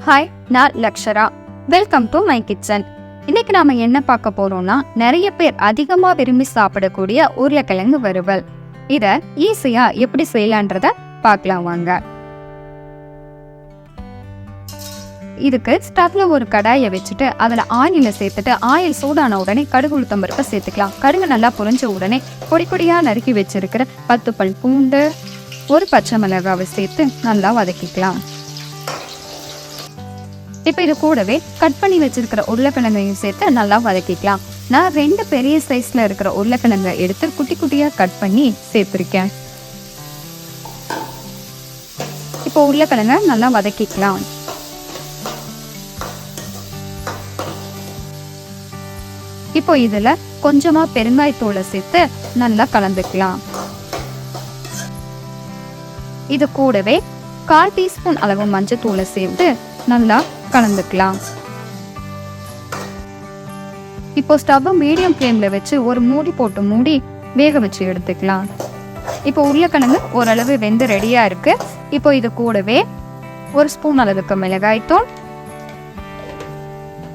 Hi, நான் Lakshara. Welcome to my kitchen. இன்னைக்கு நாம என்ன பார்க்க போறோம்னா, நிறைய பேர் அதிகமா விரும்பி சாப்பிடக்கூடிய உருளைக்கிழங்கு வறுவல். இத ஈஸியா எப்படி செய்யலான்றத பார்க்கலாம் வாங்க. இதுக்கு ஸ்டவ்ல ஒரு கடாயை வச்சுட்டு அதுல ஆயில சேர்த்துட்டு ஆயில் சூடான உடனே கடுகு உளுத்தம் பருப்பை சேர்த்துக்கலாம். கடுகு நல்லா பொரிஞ்ச உடனே பொடி பொடியா நறுக்கி வச்சிருக்கிற 10 பல் பூண்டு, ஒரு பச்சை மிளகாவை சேர்த்து நல்லா வதக்கிக்கலாம். இப்போ இது கூடவே கட் பண்ணி வச்சிருக்கிற உருளைக்கிழங்கையும் சேர்த்து நல்லா வதக்கிக்கலாம். நான் 2 பெரிய சைஸ்ல இருக்கிற உருளைக்கிழங்கை எடுத்து குட்டி குட்டியா கட் பண்ணி சேர்த்திருக்கேன். இப்போ உருளைக்கிழங்கை நல்லா வதக்கிக்கலாம். இப்போ இதுல கொஞ்சமா பெருங்காயத்தூளை சேர்த்து நல்லா கலந்துக்கலாம். இது கூடவே 1/4 டீஸ்பூன் அளவு மஞ்சத்தூளை சேர்த்து நல்லா கலந்துக்கலாம். இப்போ ஸ்டவ் மீடியம் ஃப்ளேம்ல வச்சு ஒரு மூடி போட்டு மூடி வேக வச்சு எடுத்துக்கலாம். இப்போ உருளைக்கிழங்கு ஓரளவு வெந்து ரெடியா இருக்கு. இப்போ இது கூடவே 1 ஸ்பூன் அளவுக்கு மிளகாய் தூள்,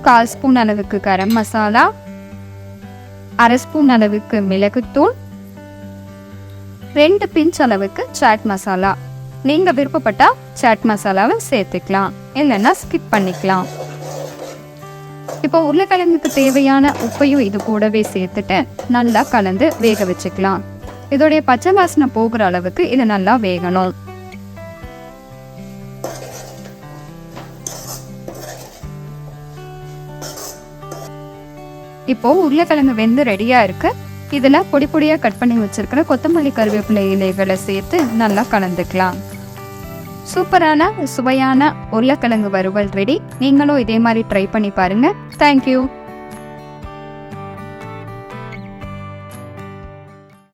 1/4 ஸ்பூன் அளவுக்கு கரம் மசாலா, 1/2 ஸ்பூன் அளவுக்கு மிளகுத்தூள், 2 பிஞ்ச் அளவுக்கு சாட் மசாலா. நீங்க விருப்பப்பட்டா சாட் மசாலாவை சேர்த்துக்கலாம், இல்லைன்னா ஸ்கிப் பண்ணிக்கலாம். இப்போ உருளைக்கிழங்குக்கு தேவையான உப்பையும் இது கூடவே சேர்த்துட்டு நல்லா கலந்து வேக வச்சுக்கலாம். இதோடைய பச்சை வாசனை போகிற அளவுக்கு இது நல்லா வேகணும். இப்போ உருளைக்கிழங்கு வெந்து ரெடியா இருக்கு. இதுல பொடி பொடியா கட் பண்ணி வச்சிருக்கிற கொத்தமல்லி கருவேப்பிலை இலைகளை சேர்த்து நல்லா கலந்துக்கலாம். சூப்பரான சுவையான உருளைக்கிழங்கு வறுவல் ரெடி. நீங்களும் இதே மாதிரி ட்ரை பண்ணி பாருங்க. தேங்க்யூ.